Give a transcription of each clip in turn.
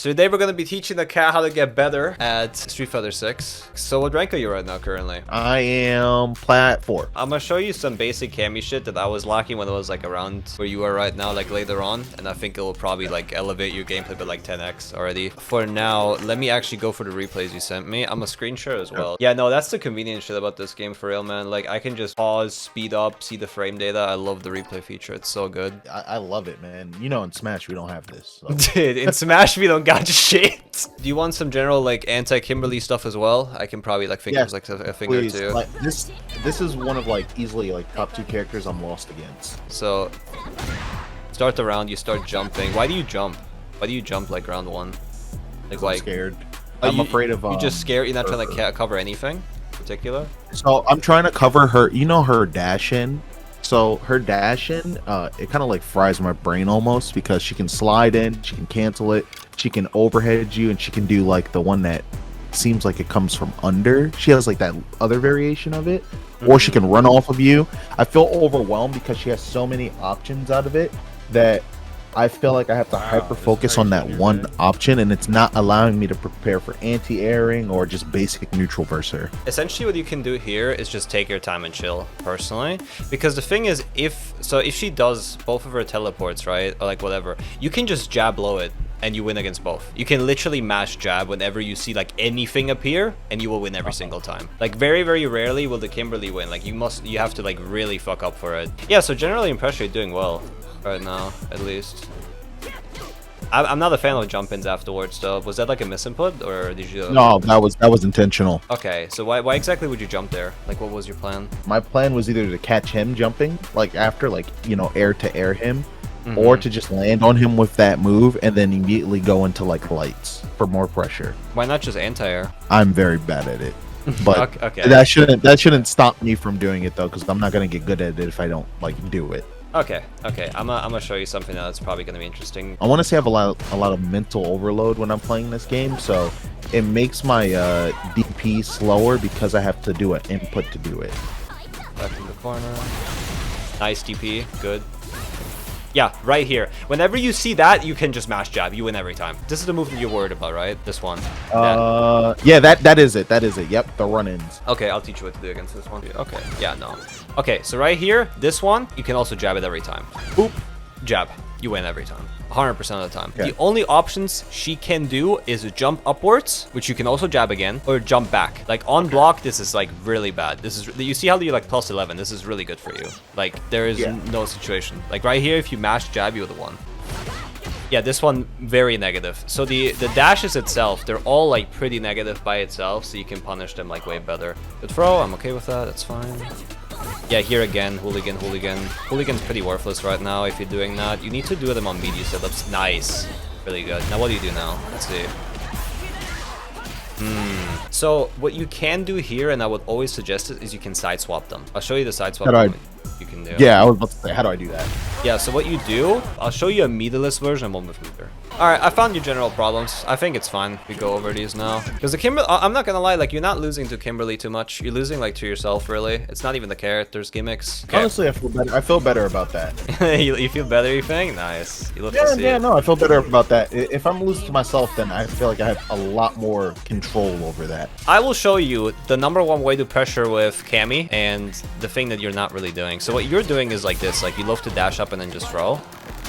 So today we're gonna be teaching the cat how to get better at Street Fighter 6. So what rank are you right now currently? I am plat 4. I'm gonna show you some basic Cammy shit that I was lacking when I was like around where you are right now, like later on, and I think it will probably like elevate your gameplay by like 10x already. For now, let me actually go for the replays you sent me. I'm a screen share as well. Yeah, no, that's the convenient shit about this game for real, man. Like I can just pause, speed up, see the frame data. I love the replay feature. It's so good. I love it, man. You know, in Smash we don't have this. So. Dude, in Smash we don't got shit. Do you want some general like anti-Kimberly stuff as well? I can probably like think of like a thing or two. Like, this is one of like easily like top 2 characters I'm lost against. So start the round, you start jumping. Why do you jump? Why do you jump like round 1? I'm scared. I'm afraid of. You just scared. You're not trying to like cover anything in particular. So I'm trying to cover her. You know her dash in. So her dash in, it kind of like fries my brain almost because she can slide in, she can cancel it, she can overhead you, and she can do like the one that seems like it comes from under. She has like that other variation of it, or she can run off of you. I feel overwhelmed because she has so many options out of it that I feel like I have to hyper focus on that one option, and it's not allowing me to prepare for anti-airing or just basic neutral versus her. Essentially what you can do here is just take your time and chill, personally, because the thing is, if she does both of her teleports, right, or like whatever, you can just jab low it and you win against both. You can literally mash jab whenever you see like anything appear, and you will win every single time. Like very rarely will the Kimberly win. Like you have to like really fuck up for it. Yeah, so generally impression you're doing well right now, at least. I'm not a fan of jump-ins afterwards, though. Was that like a misinput, or did you? No, that was intentional. Okay, so why exactly would you jump there? Like, what was your plan? My plan was either to catch him jumping, like after, like, you know, air to air him, or to just land on him with that move and then immediately go into like lights for more pressure. Why not just anti-air? I'm very bad at it. But okay. that shouldn't stop me from doing it though, because I'm not gonna get good at it if I don't like do it. Okay. I'm gonna show you something that's probably gonna be interesting. I want to say I have a lot of mental overload when I'm playing this game, so it makes my DP slower because I have to do an input to do it. Back in the corner. Nice DP. Good. Yeah, right here. Whenever you see that, you can just mash jab. You win every time. This is the move that you're worried about, right? This one. Yeah, that is it. That is it. Yep, the run-ins. Okay, I'll teach you what to do against this one. Okay, yeah, no. Okay, so right here, this one, you can also jab it every time. Boop, jab. You win every time. 100% of the time. Okay. The only options she can do is jump upwards, which you can also jab again, or jump back. Like on block, this is like really bad. This is, you see how you like plus 11? This is really good for you. Like there is no situation. Like right here, if you mash jab, you're the one. Yeah, this one very negative. So the dashes itself, they're all like pretty negative by itself, so you can punish them like way better. Good throw, I'm okay with that. That's fine. Yeah, here again, hooligan. Hooligan's pretty worthless right now if you're doing that. You need to do them on media setups. Nice. Really good. Now what do you do now? Let's see. So what you can do here, and I would always suggest it, is you can side swap them. I'll show you the side swap you can do. Yeah, I was about to say, how do I do that? Yeah, so what you do, I'll show you a meterless version and one with meter. Alright, I found your general problems. I think it's fine. We go over these now. Because the Kimberly, I'm not gonna lie, like, you're not losing to Kimberly too much. You're losing, like, to yourself, really. It's not even the characters' gimmicks. Okay. Honestly, I feel better about that. you feel better, you think? Nice. You love yeah, to see it. No, I feel better about that. If I'm losing to myself, then I feel like I have a lot more control over that. I will show you the #1 way to pressure with Cammy and the thing that you're not really doing. So what you're doing is like this. Like, you love to dash up and then just throw,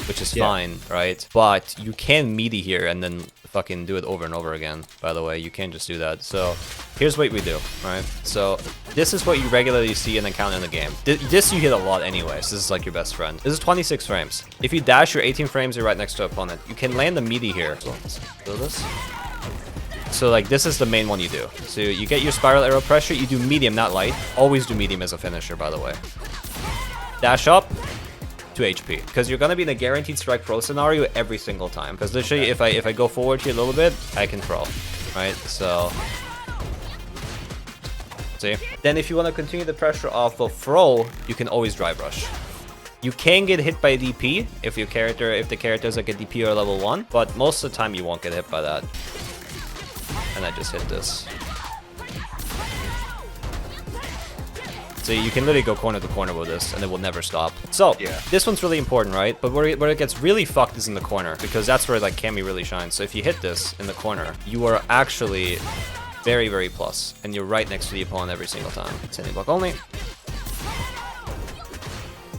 which is fine, right? But you can meaty here and then fucking do it over and over again, by the way. You can't just do that. So here's what we do, right? So this is what you regularly see and encounter in the game. This you hit a lot anyways. This is like your best friend. This is 26 frames. If you dash your 18 frames, you're right next to an opponent. You can land the meaty here. So let's do this. So like this is the main one you do. So you get your spiral arrow pressure. You do medium, not light. Always do medium as a finisher, by the way. Dash up. 2 HP, because you're gonna be in a guaranteed strike pro scenario every single time. Because literally, if I go forward here a little bit, I can throw, right? So, see. Then if you want to continue the pressure off of throw, you can always drive rush. You can get hit by DP if the character is like a DP or level 1, but most of the time you won't get hit by that. And I just hit this. So you can literally go corner to corner with this, and it will never stop. So Yeah. this one's really important, right? But where it gets really fucked is in the corner, because that's where like Cammy really shines. So if you hit this in the corner, you are actually very, very plus, and you're right next to the opponent every single time. Standing block only.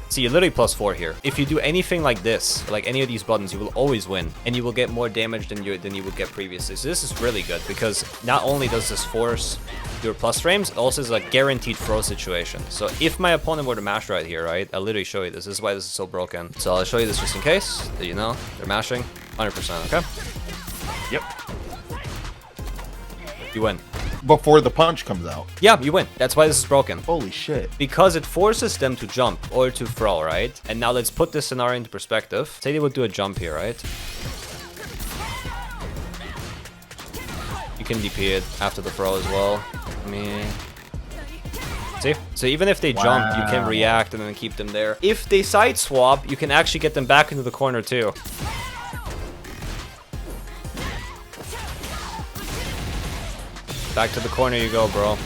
See, you're literally +4 here. If you do anything like this, like any of these buttons, you will always win, and you will get more damage than you would get previously. So this is really good, because not only does this force your plus frames, it also is a guaranteed throw situation. So if my opponent were to mash right here, right, I'll literally show you this. This is why this is so broken. So I'll show you this just in case, that you know, they're mashing 100%, okay? Yep. You win. Before the punch comes out. Yeah, you win. That's why this is broken. Holy shit. Because it forces them to jump or to throw, right? And now let's put this scenario into perspective. Say they would do a jump here, right? You can DP it after the throw as well. I mean... See? So even if they jump, you can react and then keep them there. If they side swap, you can actually get them back into the corner too. Back to the corner you go, bro.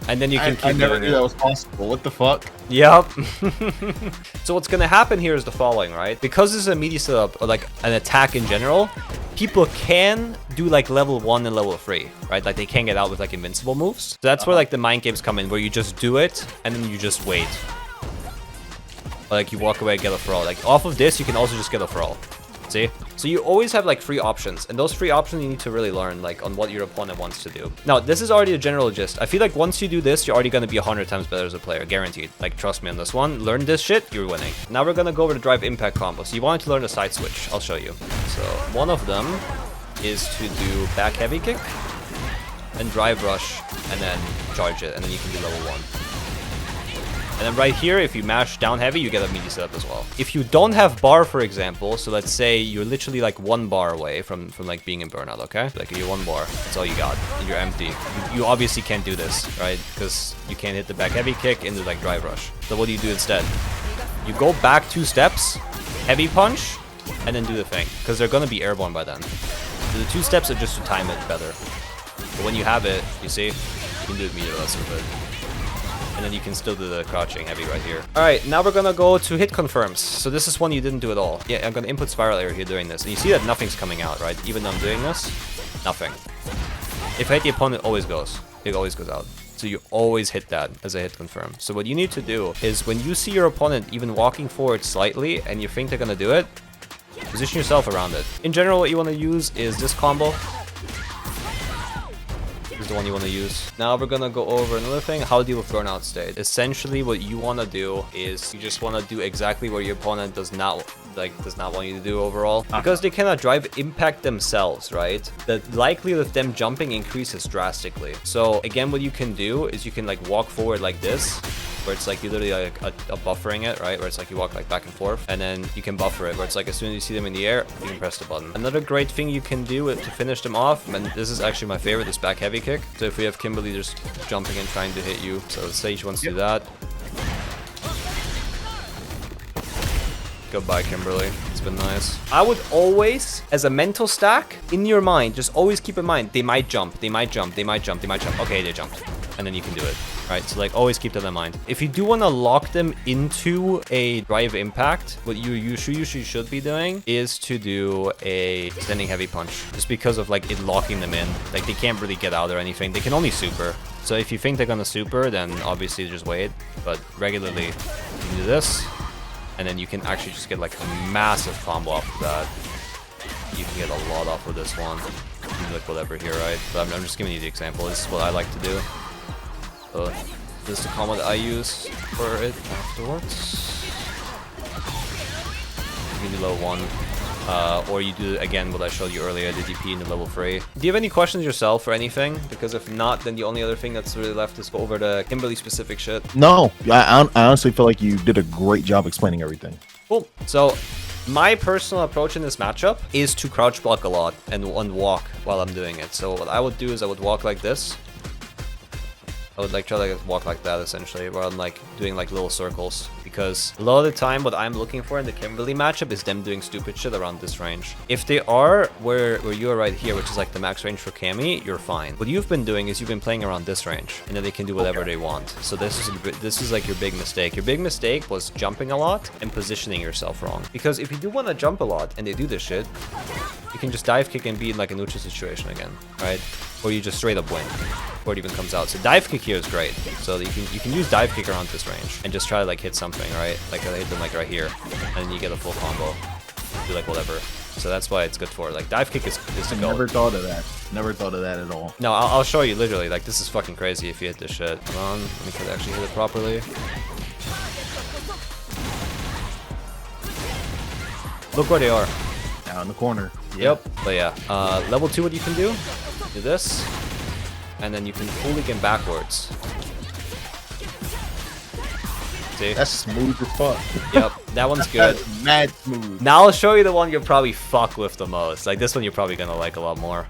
And then you can keep I never doing knew it. that was possible. What the fuck? Yep. So what's gonna happen here is the following, right? Because this is a media setup, or like an attack in general, people can do like level 1 and level 3, right? Like they can get out with like invincible moves. So that's where like the mind games come in, where you just do it and then you just wait. Or, like you walk away, get a throw. Like off of this, you can also just get a throw. See? So you always have like 3 options, and those 3 options you need to really learn like on what your opponent wants to do. Now, this is already a general gist. I feel like once you do this, you're already going to be 100 times better as a player, guaranteed. Like trust me on this one. Learn this shit, you're winning. Now we're going to go over the drive impact combo. So you wanted to learn a side switch. I'll show you. So one of them is to do back heavy kick and drive rush and then charge it, and then you can do level 1. And then right here, if you mash down heavy, you get a media setup as well. If you don't have bar, for example, so let's say you're literally like 1 bar away from like being in burnout, okay? Like you're 1 bar, that's all you got, and you're empty. You obviously can't do this, right? Because you can't hit the back heavy kick into like drive rush. So what do you do instead? You go back 2 steps, heavy punch, and then do the thing, because they're gonna be airborne by then. So the 2 steps are just to time it better. But when you have it, you see, you can do it meter less of it. And then you can still do the crouching heavy right here. Alright, now we're gonna go to hit confirms. So this is one you didn't do at all. Yeah, I'm gonna input spiral area here doing this. And you see that nothing's coming out, right? Even though I'm doing this, nothing. If I hit the opponent, it always goes. It always goes out. So you always hit that as a hit confirm. So what you need to do is when you see your opponent even walking forward slightly and you think they're gonna do it, position yourself around it. In general, what you wanna use is this combo. Is the one you want to use. Now we're gonna go over another thing, how to deal with burnout state. Essentially what you want to do is you just want to do exactly what your opponent does not want you to do overall, because they cannot drive impact themselves, right? The likelihood of them jumping increases drastically. So again, what you can do is you can like walk forward like this, where it's like you literally like a buffering it, right? Where it's like you walk like back and forth, and then you can buffer it, where it's like as soon as you see them in the air, you can press the button. Another great thing you can do to finish them off, and this is actually my favorite, this back heavy kick. So if we have Kimberly just jumping and trying to hit you, so let's say she wants to do that. Goodbye, Kimberly. It's been nice. I would always, as a mental stack, in your mind, just always keep in mind, they might jump, they might jump, they might jump, they might jump. Okay, they jumped. And then you can do it. Right, so like always keep that in mind. If you do want to lock them into a drive impact, what you usually should be doing is to do a standing heavy punch, just because of like it locking them in. Like they can't really get out or anything. They can only super. So if you think they're gonna super, then obviously just wait. But regularly, you can do this, and then you can actually just get like a massive combo off of that. You can get a lot off of this one. You can do like whatever here, right? But I'm just giving you the example. This is what I like to do. So this is the combo that I use for it afterwards. You can do level 1. Or you do, again, what I showed you earlier, the DP into level 3. Do you have any questions yourself or anything? Because if not, then the only other thing that's really left is go over the Kimberly-specific shit. No, I honestly feel like you did a great job explaining everything. Cool. So my personal approach in this matchup is to crouch block a lot and walk while I'm doing it. So what I would do is I would walk like this. I would like try to walk like that essentially, where I'm like doing like little circles. Because a lot of the time what I'm looking for in the Kimberly matchup is them doing stupid shit around this range. If they are where you are right here, which is like the max range for Cammy, you're fine. What you've been doing is you've been playing around this range, and then they can do whatever they want. So this is like your big mistake. Your big mistake was jumping a lot and positioning yourself wrong. Because if you do want to jump a lot and they do this shit, you can just dive kick and be in like a neutral situation again, right? Or you just straight up win before it even comes out. So dive kick here is great. So you can use dive kick around this range and just try to like hit something, right? Like hit them like right here, and then you get a full combo. Do like whatever. So that's why it's good for like dive kick is the goal. Never thought of that. Never thought of that at all. No, I'll show you literally. Like this is fucking crazy if you hit this shit. Come on, let me try to actually hit it properly. Look where they are. Down in the corner. Yep. But yeah, level 2, what you can do this, and then you can hooligan backwards. See? That's smooth as fuck. Yep, that one's good. That's mad smooth. Now I'll show you the one you'll probably fuck with the most. Like this one you're probably gonna like a lot more.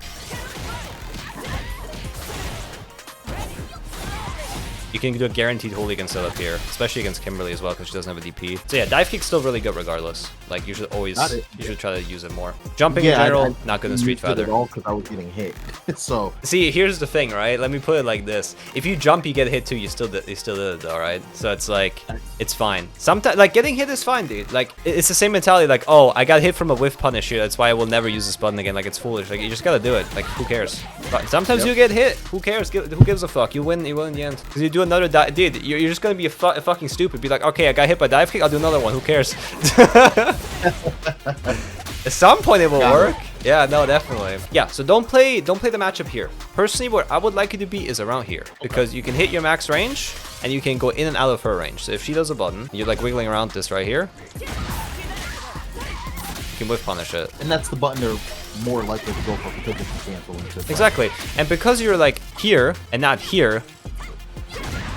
You can do a guaranteed hooligan setup here, especially against Kimberly as well, because she doesn't have a DP. So yeah, dive kick's still really good regardless. Like you should always, you should try to use it more. Jumping in general, not good in Street Fighter. At all because I was getting hit. So see, here's the thing, right? Let me put it like this: if you jump, you get hit too. You still did it though, right? So it's like, it's fine. Sometimes, like getting hit is fine, dude. Like it's the same mentality. Like, oh, I got hit from a whiff punish here. That's why I will never use this button again. Like it's foolish. Like you just gotta do it. Like who cares? But sometimes you get hit. Who cares? Who gives a fuck? You win. You win in the end. Because you do another dive, dude. You're just gonna be fucking stupid. Be like, okay, I got hit by dive kick. I'll do another one. Who cares? At some point it will work. Yeah, no, definitely. Yeah, so don't play the matchup here. Personally, what I would like you to be is around here, because you can hit your max range and you can go in and out of her range. So if she does a button, you're like wiggling around this right here, you can whiff punish it. And that's the button they're more likely to go for because they can cancel and shit. Exactly. And because you're like here and not here,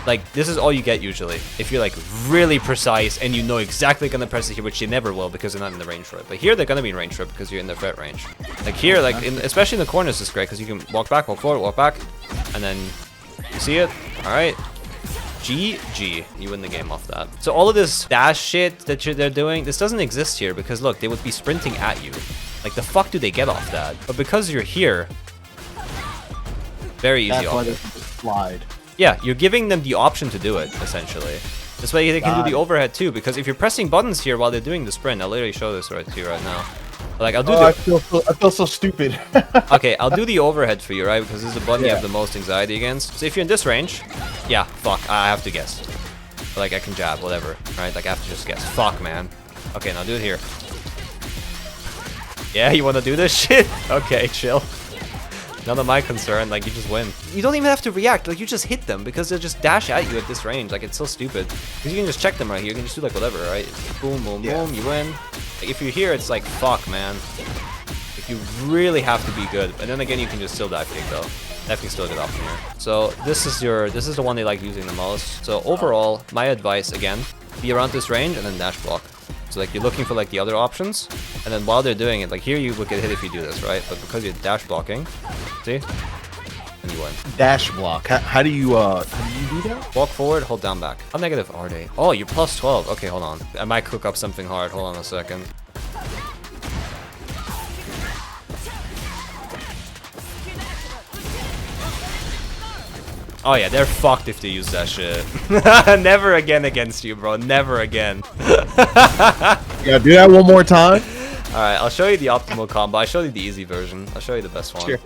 like this is all you get usually. If you're like really precise and you know exactly gonna press it here, which you never will because they're not in the range for it. But here they're gonna be in range for it because you're in the threat range. Like here, like especially in the corners is great because you can walk back, walk forward, walk back, and then you see it. All right, GG, you win the game off that. So all of this dash shit that they're doing, this doesn't exist here because look, they would be sprinting at you. Like the fuck do they get off that? But because you're here, very easy. That's why off they it. can just slide. Yeah, you're giving them the option to do it, essentially. This way they can do the overhead too, because if you're pressing buttons here while they're doing the sprint, I'll literally show this right to you right now. Like, I'll do I feel so stupid. Okay, I'll do the overhead for you, right? Because this is the button you have the most anxiety against. So if you're in this range, yeah, fuck, I have to guess. Like, I can jab, whatever, right? Like, I have to just guess. Fuck, man. Okay, now do it here. Yeah, you want to do this shit? Okay, chill. None of my concern, like you just win. You don't even have to react, like you just hit them because they'll just dash at you at this range. Like it's so stupid. Because you can just check them right here, you can just do like whatever, right? Boom, boom, boom, you win. Like, if you're here, it's like, fuck, man. Like you really have to be good. And then again, you can just still dive kick though. Dive kick still a good option here. So this is the one they like using the most. So overall, my advice again, be around this range and then dash block. So like you're looking for like the other options, and then while they're doing it, like here you would get hit if you do this, right? But because you're dash blocking, see, and you win. Dash block. How do you do that? Walk forward, hold down back. How negative are they? Oh, you're plus 12. Okay, hold on. I might cook up something hard. Hold on a second. Oh yeah, they're fucked if they use that shit. Never again against you, bro. Never again. Yeah, do that one more time. Alright, I'll show you the optimal combo. I showed you the easy version. I'll show you the best one. Sure.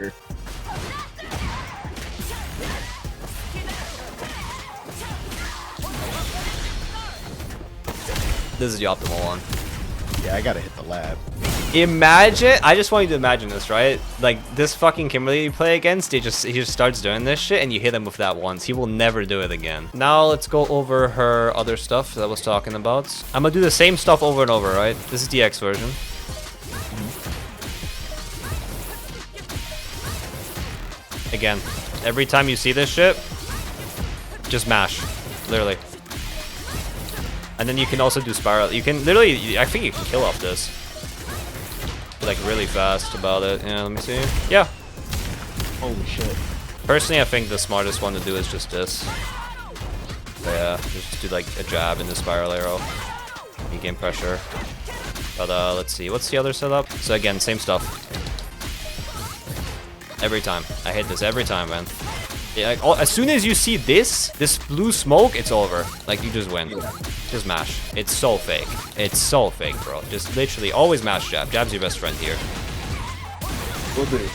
This is the optimal one. Yeah, I gotta hit the lab. Imagine, I just want you to imagine this, right? Like this fucking Kimberly you play against, he just starts doing this shit and you hit him with that once. He will never do it again. Now let's go over her other stuff that I was talking about. I'm gonna do the same stuff over and over, right? This is the X version. Again, every time you see this shit, just mash, literally. And then you can also do spiral. You can literally, I think you can kill off this. Like really fast about it. Yeah, let me see. Yeah. Holy shit. Personally, I think the smartest one to do is just this. Yeah, just do like a jab into spiral arrow. You gain pressure. But let's see, what's the other setup? So again, same stuff. Every time. I hit this every time, man. Yeah, like, as soon as you see this blue smoke, it's over. Like, you just win. Just mash. It's so fake. It's so fake, bro. Just literally always mash jab. Jab's your best friend here. Will do.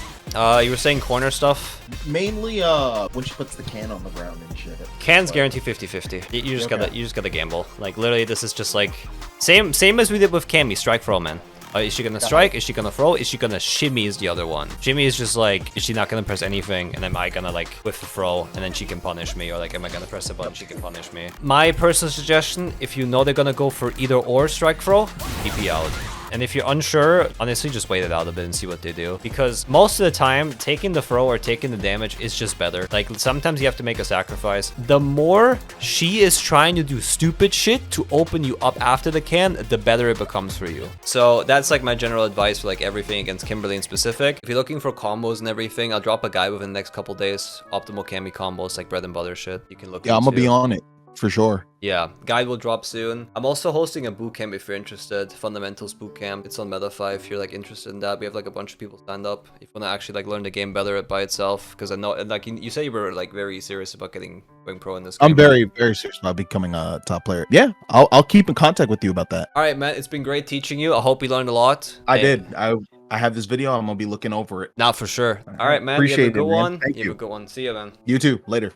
You were saying corner stuff? Mainly when she puts the can on the ground and shit. Cans guarantee 50-50. You just gotta gamble. Like literally, this is just like same as we did with Cammy. Strike throw, man. Is she gonna strike? Is she gonna throw? Is she gonna shimmy? Is the other one. Shimmy is just like, is she not gonna press anything? And am I gonna like whiff the throw and then she can punish me? Or like, am I gonna press a button? She can punish me. My personal suggestion: if you know they're gonna go for either or strike throw, TP out. And if you're unsure, honestly, just wait it out a bit and see what they do. Because most of the time, taking the throw or taking the damage is just better. Like, sometimes you have to make a sacrifice. The more she is trying to do stupid shit to open you up after the can, the better it becomes for you. So that's like my general advice for like everything against Kimberly in specific. If you're looking for combos and everything, I'll drop a guide within the next couple days. Optimal Cammy combos, like bread and butter shit. You can look into. I'm gonna be on it. For sure. Yeah, guide will drop soon. I'm also hosting a bootcamp if you're interested. Fundamentals bootcamp. It's on Meta5 if you're like interested in that. We have like a bunch of people stand up. If you want to actually like learn the game better by itself, because I know, like you say, you were like very serious about going pro in this game. I'm very serious about becoming a top player. Yeah, I'll keep in contact with you about that. All right, man. It's been great teaching you. I hope you learned a lot. I did. I have this video. I'm gonna be looking over it. Now for sure. All right, man. Appreciate you have a good it, man. one. Thank you have a good one. See you, man. You too. Later.